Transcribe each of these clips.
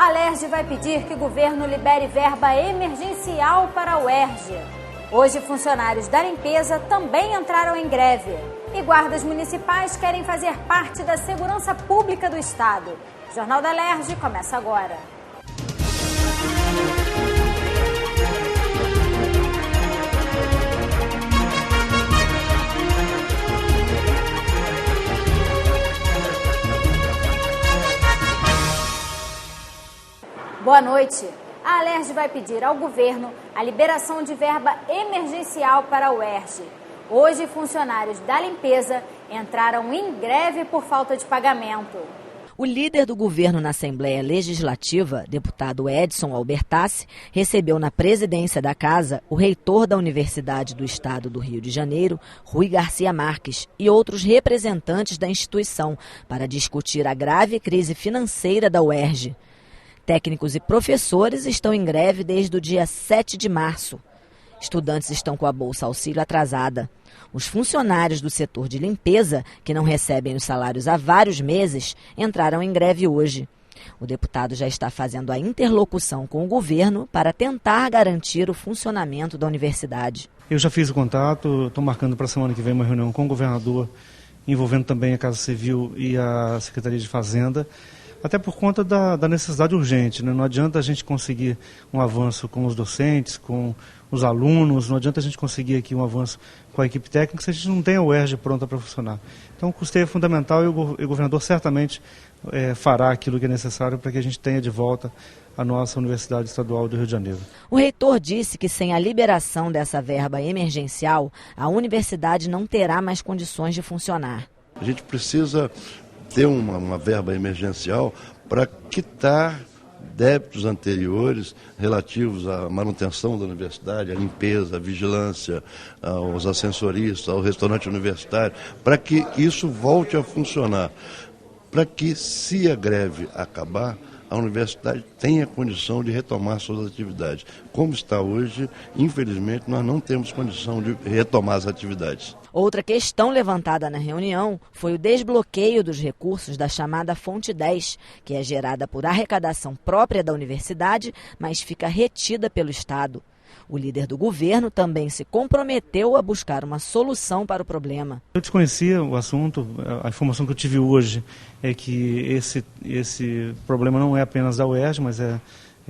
A Alerj vai pedir que o governo libere verba emergencial para a UERJ. Hoje, funcionários da limpeza também entraram em greve. E guardas municipais querem fazer parte da segurança pública do Estado. O Jornal da Alerj começa agora. Boa noite. A Alerj vai pedir ao governo a liberação de verba emergencial para a UERJ. Hoje, funcionários da limpeza entraram em greve por falta de pagamento. O líder do governo na Assembleia Legislativa, deputado Edson Albertassi, recebeu na presidência da casa o reitor da Universidade do Estado do Rio de Janeiro, Rui Garcia Marques, e outros representantes da instituição para discutir a grave crise financeira da UERJ. Técnicos e professores estão em greve desde o dia 7 de março. Estudantes estão com a Bolsa Auxílio atrasada. Os funcionários do setor de limpeza, que não recebem os salários há vários meses, entraram em greve hoje. O deputado já está fazendo a interlocução com o governo para tentar garantir o funcionamento da universidade. Eu já fiz o contato, estou marcando para a semana que vem uma reunião com o governador, envolvendo também a Casa Civil e a Secretaria de Fazenda, até por conta da necessidade urgente, né? Não adianta a gente conseguir um avanço com os docentes, com os alunos, não adianta a gente conseguir aqui um avanço com a equipe técnica se a gente não tem a UERJ pronta para funcionar. Então o custeio é fundamental e o governador certamente fará aquilo que é necessário para que a gente tenha de volta a nossa Universidade Estadual do Rio de Janeiro. O reitor disse que sem a liberação dessa verba emergencial, a universidade não terá mais condições de funcionar. A gente precisa ter uma verba emergencial para quitar débitos anteriores relativos à manutenção da universidade, à limpeza, à vigilância, aos ascensoristas, ao restaurante universitário, para que isso volte a funcionar, para que, se a greve acabar, a universidade tenha condição de retomar suas atividades. Como está hoje, infelizmente, nós não temos condição de retomar as atividades. Outra questão levantada na reunião foi o desbloqueio dos recursos da chamada Fonte 10, que é gerada por arrecadação própria da universidade, mas fica retida pelo Estado. O líder do governo também se comprometeu a buscar uma solução para o problema. Eu desconhecia o assunto, a informação que eu tive hoje é que esse problema não é apenas da UERJ, mas é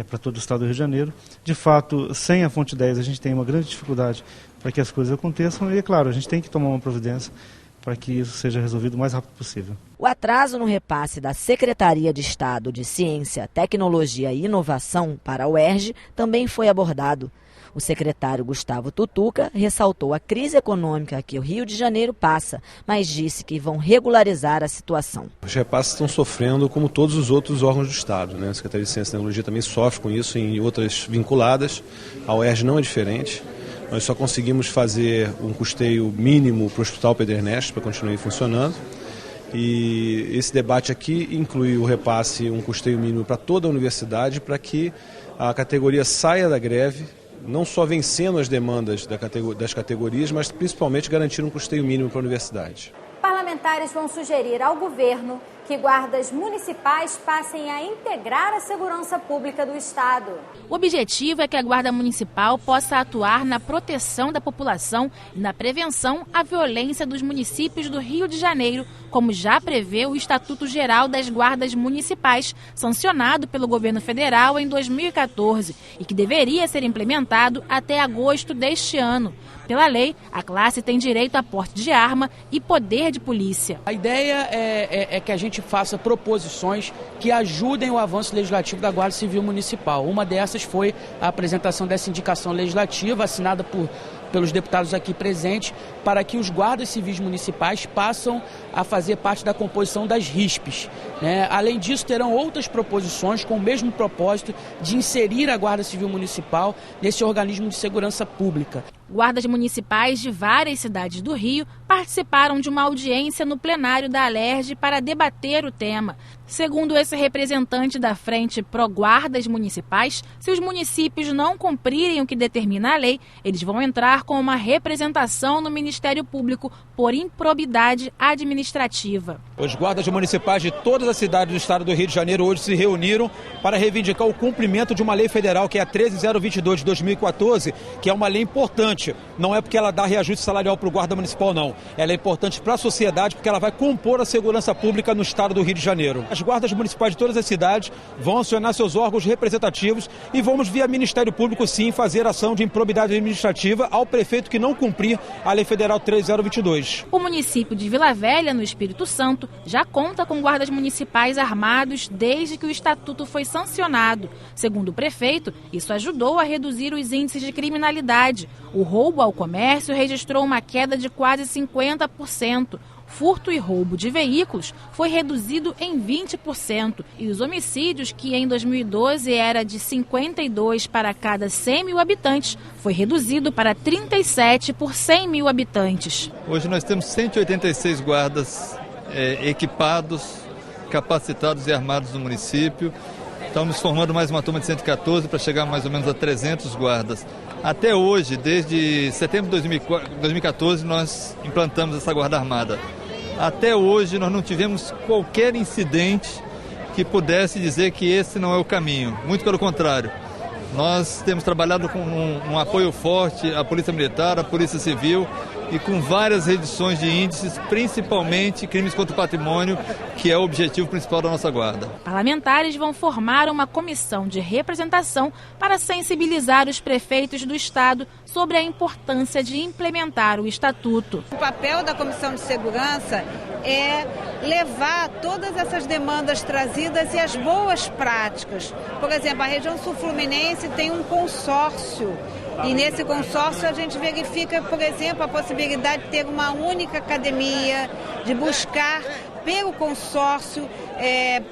para todo o Estado do Rio de Janeiro. De fato, sem a Fonte 10 a gente tem uma grande dificuldade para que as coisas aconteçam e, é claro, a gente tem que tomar uma providência para que isso seja resolvido o mais rápido possível. O atraso no repasse da Secretaria de Estado de Ciência, Tecnologia e Inovação para a UERJ também foi abordado. O secretário Gustavo Tutuca ressaltou a crise econômica que o Rio de Janeiro passa, mas disse que vão regularizar a situação. Os repasses estão sofrendo como todos os outros órgãos do Estado, né? A Secretaria de Ciência e Tecnologia também sofre com isso em outras vinculadas. A UERJ não é diferente. Nós só conseguimos fazer um custeio mínimo para o Hospital Pedro Ernesto para continuar funcionando. E esse debate aqui inclui o repasse, um custeio mínimo para toda a universidade, para que a categoria saia da greve, não só vencendo as demandas das categorias, mas principalmente garantir um custeio mínimo para a universidade. Parlamentares vão sugerir ao governo que guardas municipais passem a integrar a segurança pública do Estado. O objetivo é que a Guarda Municipal possa atuar na proteção da população e na prevenção à violência dos municípios do Rio de Janeiro, como já prevê o Estatuto Geral das Guardas Municipais, sancionado pelo governo federal em 2014 e que deveria ser implementado até agosto deste ano. Pela lei, a classe tem direito a porte de arma e poder de polícia. A ideia é que a gente faça proposições que ajudem o avanço legislativo da Guarda Civil Municipal. Uma dessas foi a apresentação dessa indicação legislativa assinada pelos deputados aqui presentes, para que os guardas civis municipais passem a fazer parte da composição das RISPs, né? Além disso, terão outras proposições com o mesmo propósito de inserir a Guarda Civil Municipal nesse organismo de segurança pública. Guardas municipais de várias cidades do Rio participaram de uma audiência no plenário da Alerj para debater o tema. Segundo esse representante da Frente Pro Guardas Municipais, se os municípios não cumprirem o que determina a lei, eles vão entrar contar com uma representação no Ministério Público por improbidade administrativa. Os guardas municipais de todas as cidades do estado do Rio de Janeiro hoje se reuniram para reivindicar o cumprimento de uma lei federal, que é a 13022 de 2014, que é uma lei importante. Não é porque ela dá reajuste salarial para o guarda municipal, não. Ela é importante para a sociedade porque ela vai compor a segurança pública no estado do Rio de Janeiro. As guardas municipais de todas as cidades vão acionar seus órgãos representativos e vamos, via Ministério Público, sim, fazer ação de improbidade administrativa ao prefeito que não cumprir a Lei Federal 13022. O município de Vila Velha, no Espírito Santo, já conta com guardas municipais armados desde que o estatuto foi sancionado. Segundo o prefeito, isso ajudou a reduzir os índices de criminalidade. O roubo ao comércio registrou uma queda de quase 50%. Furto e roubo de veículos foi reduzido em 20% e os homicídios, que em 2012 era de 52 para cada 100 mil habitantes, foi reduzido para 37 por 100 mil habitantes. Hoje nós temos 186 guardas equipados, capacitados e armados no município. Estamos formando mais uma turma de 114 para chegar mais ou menos a 300 guardas. Até hoje, desde setembro de 2014, nós implantamos essa guarda armada. Até hoje nós não tivemos qualquer incidente que pudesse dizer que esse não é o caminho. Muito pelo contrário. Nós temos trabalhado com um apoio forte à Polícia Militar, à Polícia Civil e com várias reduções de índices, principalmente crimes contra o patrimônio, que é o objetivo principal da nossa guarda. Parlamentares vão formar uma comissão de representação para sensibilizar os prefeitos do estado sobre a importância de implementar o estatuto. O papel da Comissão de Segurança é levar todas essas demandas trazidas e as boas práticas. Por exemplo, a região sul-fluminense tem um consórcio e nesse consórcio a gente verifica, por exemplo, a possibilidade de ter uma única academia, de buscar pelo consórcio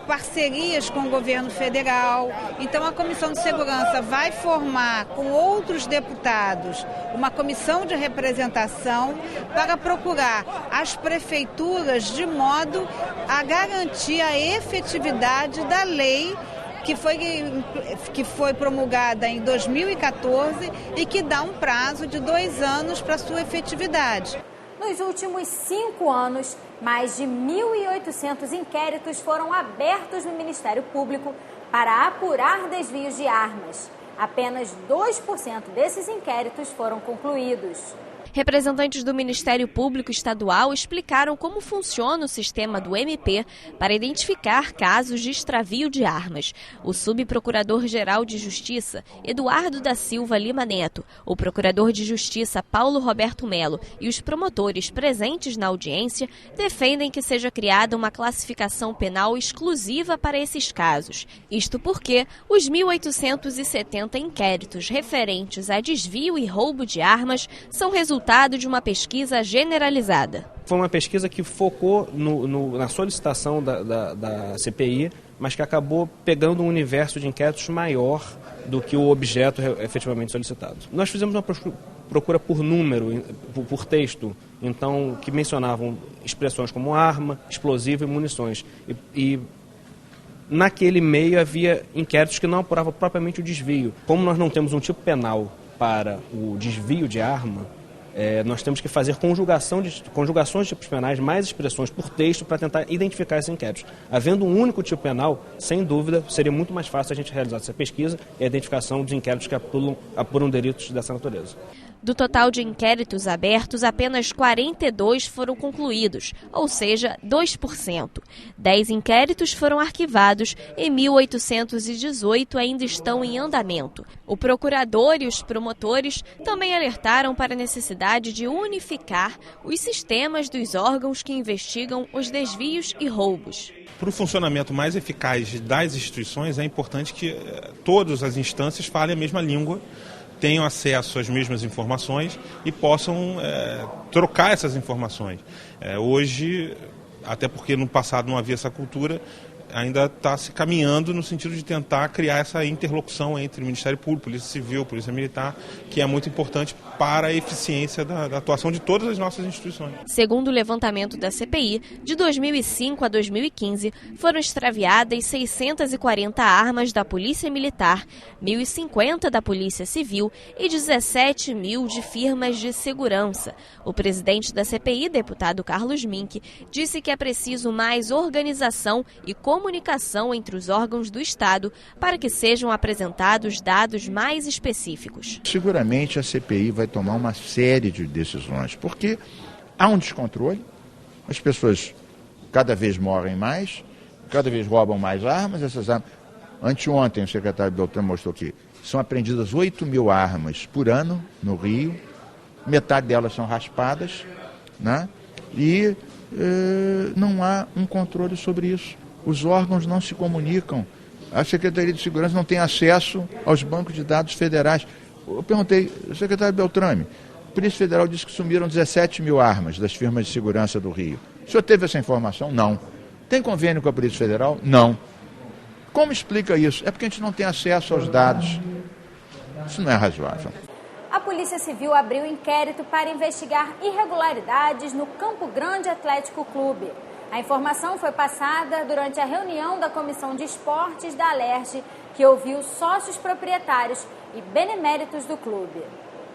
parcerias com o governo federal. Então a Comissão de Segurança vai formar com outros deputados uma comissão de representação para procurar as prefeituras de modo a garantir a efetividade da lei que foi promulgada em 2014 e que dá um prazo de 2 anos para sua efetividade. Nos últimos 5 anos, mais de 1.800 inquéritos foram abertos no Ministério Público para apurar desvios de armas. Apenas 2% desses inquéritos foram concluídos. Representantes do Ministério Público Estadual explicaram como funciona o sistema do MP para identificar casos de extravio de armas. O subprocurador-geral de Justiça, Eduardo da Silva Lima Neto, o procurador de Justiça, Paulo Roberto Melo, e os promotores presentes na audiência defendem que seja criada uma classificação penal exclusiva para esses casos. Isto porque os 1.870 inquéritos referentes a desvio e roubo de armas são resultado de uma pesquisa generalizada. Foi uma pesquisa que focou na solicitação da CPI, mas que acabou pegando um universo de inquéritos maior do que o objeto efetivamente solicitado. Nós fizemos uma procura por número, por texto, então, que mencionavam expressões como arma, explosivo e munições. E naquele meio havia inquéritos que não apuravam propriamente o desvio. Como nós não temos um tipo penal para o desvio de arma, nós temos que fazer conjugações de tipos penais, mais expressões por texto para tentar identificar esses inquéritos. Havendo um único tipo penal, sem dúvida, seria muito mais fácil a gente realizar essa pesquisa e a identificação dos inquéritos que apuram delitos dessa natureza. Do total de inquéritos abertos, apenas 42 foram concluídos, ou seja, 2%. 10 inquéritos foram arquivados e 1.818 ainda estão em andamento. O procurador e os promotores também alertaram para a necessidade de unificar os sistemas dos órgãos que investigam os desvios e roubos. Para o funcionamento mais eficaz das instituições, é importante que todas as instâncias falem a mesma língua, tenham acesso às mesmas informações e possam trocar essas informações. Hoje, até porque no passado não havia essa cultura, ainda está se caminhando no sentido de tentar criar essa interlocução entre o Ministério Público, Polícia Civil, Polícia Militar, que é muito importante para a eficiência da atuação de todas as nossas instituições. Segundo o levantamento da CPI, de 2005 a 2015, foram extraviadas 640 armas da Polícia Militar, 1.050 da Polícia Civil e 17 mil de firmas de segurança. O presidente da CPI, deputado Carlos Mink, disse que é preciso mais organização e comunicação entre os órgãos do Estado para que sejam apresentados dados mais específicos. Seguramente a CPI vai tomar uma série de decisões, porque há um descontrole, as pessoas cada vez morrem mais, cada vez roubam mais armas, essas armas. Anteontem o secretário Beltrame mostrou que são apreendidas 8 mil armas por ano no Rio, metade delas são raspadas, né? E não há um controle sobre isso. Os órgãos não se comunicam. A Secretaria de Segurança não tem acesso aos bancos de dados federais. Eu perguntei, secretário Beltrame, a Polícia Federal disse que sumiram 17 mil armas das firmas de segurança do Rio. O senhor teve essa informação? Não. Tem convênio com a Polícia Federal? Não. Como explica isso? É porque a gente não tem acesso aos dados. Isso não é razoável. A Polícia Civil abriu inquérito para investigar irregularidades no Campo Grande Atlético Clube. A informação foi passada durante a reunião da Comissão de Esportes da Alerj, que ouviu sócios proprietários e beneméritos do clube.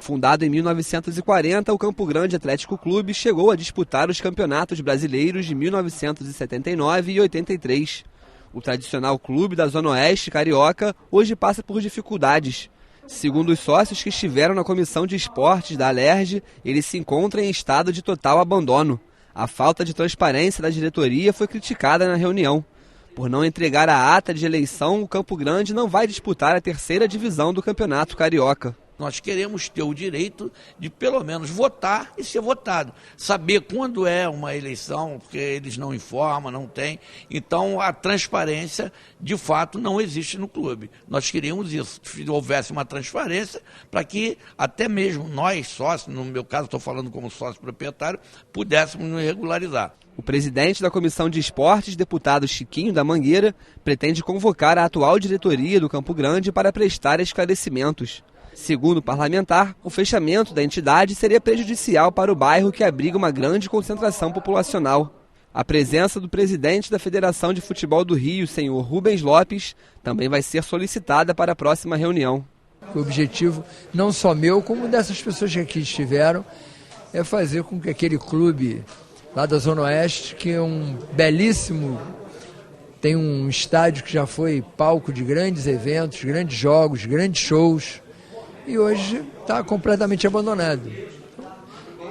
Fundado em 1940, o Campo Grande Atlético Clube chegou a disputar os campeonatos brasileiros de 1979 e 83. O tradicional clube da Zona Oeste carioca hoje passa por dificuldades. Segundo os sócios que estiveram na Comissão de Esportes da Alerj, ele se encontra em estado de total abandono. A falta de transparência da diretoria foi criticada na reunião. Por não entregar a ata de eleição, o Campo Grande não vai disputar a terceira divisão do Campeonato Carioca. Nós queremos ter o direito de, pelo menos, votar e ser votado. Saber quando é uma eleição, porque eles não informam, não tem. Então, a transparência, de fato, não existe no clube. Nós queríamos isso, que houvesse uma transparência para que até mesmo nós, sócios, no meu caso, estou falando como sócio proprietário, pudéssemos nos regularizar. O presidente da Comissão de Esportes, deputado Chiquinho da Mangueira, pretende convocar a atual diretoria do Campo Grande para prestar esclarecimentos. Segundo o parlamentar, o fechamento da entidade seria prejudicial para o bairro que abriga uma grande concentração populacional. A presença do presidente da Federação de Futebol do Rio, senhor Rubens Lopes, também vai ser solicitada para a próxima reunião. O objetivo, não só meu, como dessas pessoas que aqui estiveram, é fazer com que aquele clube lá da Zona Oeste, que é um belíssimo, tem um estádio que já foi palco de grandes eventos, grandes jogos, grandes shows, e hoje está completamente abandonado.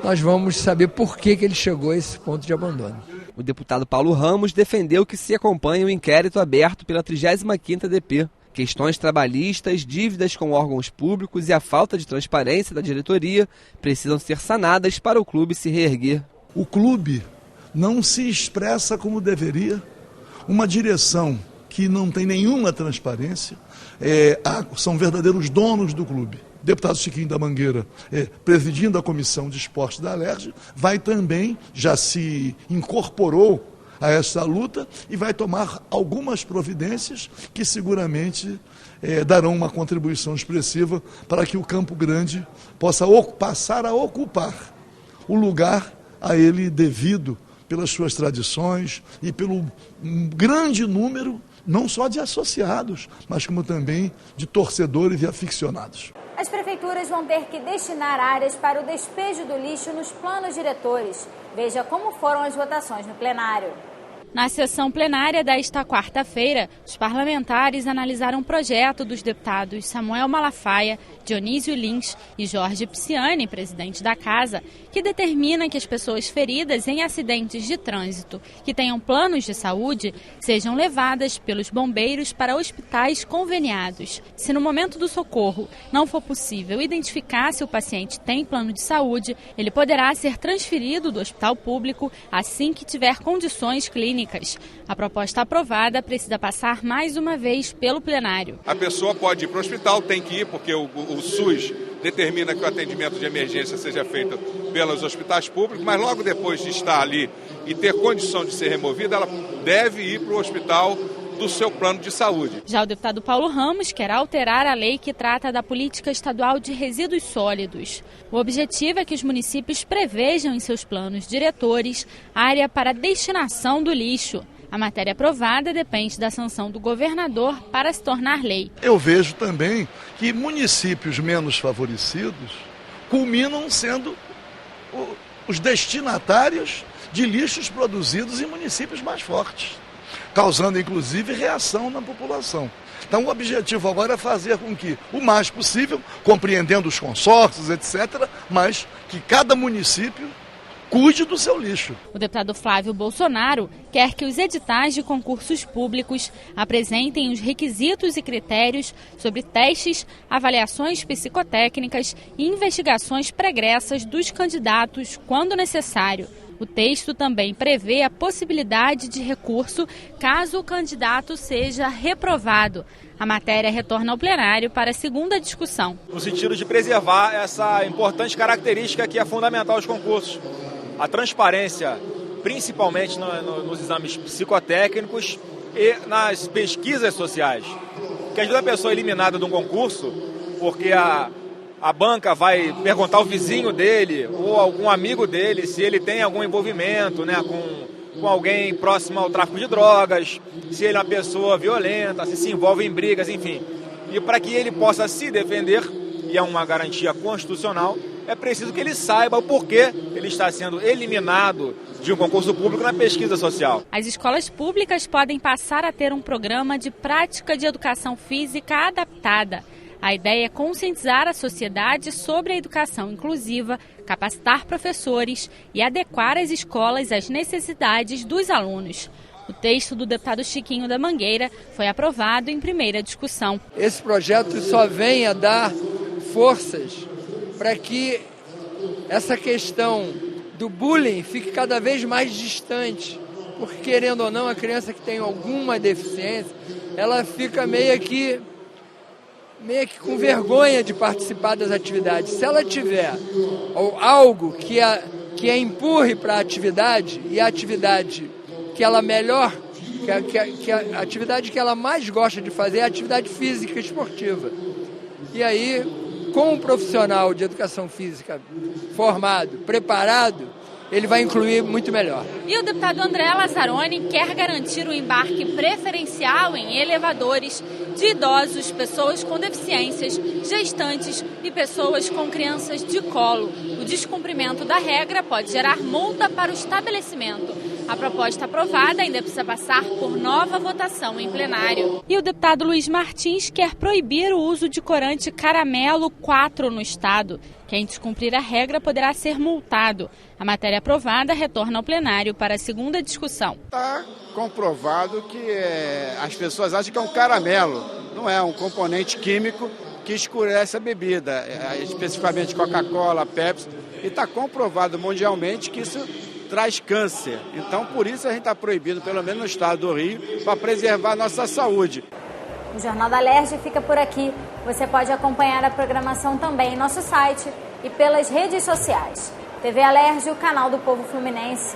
Nós vamos saber por que ele chegou a esse ponto de abandono. O deputado Paulo Ramos defendeu que se acompanhe o inquérito aberto pela 35ª DP. Questões trabalhistas, dívidas com órgãos públicos e a falta de transparência da diretoria precisam ser sanadas para o clube se reerguer. O clube não se expressa como deveria, uma direção que não tem nenhuma transparência, são verdadeiros donos do clube. O deputado Chiquinho da Mangueira, presidindo a Comissão de Esportes da Alerj, vai também, já se incorporou a essa luta e vai tomar algumas providências que seguramente darão uma contribuição expressiva para que o Campo Grande possa passar a ocupar o lugar a ele devido pelas suas tradições e pelo grande número, não só de associados, mas como também de torcedores e aficionados. As prefeituras vão ter que destinar áreas para o despejo do lixo nos planos diretores. Veja como foram as votações no plenário. Na sessão plenária desta quarta-feira, os parlamentares analisaram o projeto dos deputados Samuel Malafaia, Dionísio Lins e Jorge Pisciani, presidente da Casa, que determina que as pessoas feridas em acidentes de trânsito que tenham planos de saúde sejam levadas pelos bombeiros para hospitais conveniados. Se no momento do socorro não for possível identificar se o paciente tem plano de saúde, ele poderá ser transferido do hospital público assim que tiver condições clínicas. A proposta aprovada precisa passar mais uma vez pelo plenário. A pessoa pode ir para o hospital, tem que ir, porque o SUS determina que o atendimento de emergência seja feito pelos hospitais públicos, mas logo depois de estar ali e ter condição de ser removida, ela deve ir para o hospital do seu plano de saúde. Já o deputado Paulo Ramos quer alterar a lei que trata da política estadual de resíduos sólidos. O objetivo é que os municípios prevejam em seus planos diretores área para destinação do lixo. A matéria aprovada depende da sanção do governador para se tornar lei. Eu vejo também que municípios menos favorecidos culminam sendo os destinatários de lixos produzidos em municípios mais fortes, causando inclusive reação na população. Então o objetivo agora é fazer com que, o mais possível, compreendendo os consórcios, etc., mas que cada município cuide do seu lixo. O deputado Flávio Bolsonaro quer que os editais de concursos públicos apresentem os requisitos e critérios sobre testes, avaliações psicotécnicas e investigações pregressas dos candidatos quando necessário. O texto também prevê a possibilidade de recurso caso o candidato seja reprovado. A matéria retorna ao plenário para a segunda discussão. No sentido de preservar essa importante característica que é fundamental aos concursos. A transparência, principalmente nos exames psicotécnicos e nas pesquisas sociais. Que ajuda a pessoa eliminada de um concurso, porque a banca vai perguntar ao vizinho dele ou algum amigo dele se ele tem algum envolvimento, né, com alguém próximo ao tráfico de drogas, se ele é uma pessoa violenta, se envolve em brigas, enfim. E para que ele possa se defender, e é uma garantia constitucional, é preciso que ele saiba o porquê ele está sendo eliminado de um concurso público na pesquisa social. As escolas públicas podem passar a ter um programa de prática de educação física adaptada. A ideia é conscientizar a sociedade sobre a educação inclusiva, capacitar professores e adequar as escolas às necessidades dos alunos. O texto do deputado Chiquinho da Mangueira foi aprovado em primeira discussão. Esse projeto só vem a dar forças para que essa questão do bullying fique cada vez mais distante. Porque, querendo ou não, a criança que tem alguma deficiência, ela fica meio que com vergonha de participar das atividades. Se ela tiver algo que a empurre para a atividade, e a atividade que ela melhor, que a atividade que ela mais gosta de fazer é a atividade física esportiva. E aí, com um profissional de educação física formado, preparado, ele vai incluir muito melhor. E o deputado André Lazzaroni quer garantir o embarque preferencial em elevadores de idosos, pessoas com deficiências, gestantes e pessoas com crianças de colo. O descumprimento da regra pode gerar multa para o estabelecimento. A proposta aprovada ainda precisa passar por nova votação em plenário. E o deputado Luiz Martins quer proibir o uso de corante caramelo 4 no estado. Quem descumprir a regra poderá ser multado. A matéria aprovada retorna ao plenário para a segunda discussão. Está comprovado que as pessoas acham que é um caramelo, não é um componente químico que escurece a bebida, especificamente Coca-Cola, Pepsi, e está comprovado mundialmente que isso traz câncer. Então, por isso a gente está proibindo, pelo menos no estado do Rio, para preservar a nossa saúde. O Jornal da Alerj fica por aqui. Você pode acompanhar a programação também em nosso site e pelas redes sociais. TV Alerj, o canal do povo fluminense.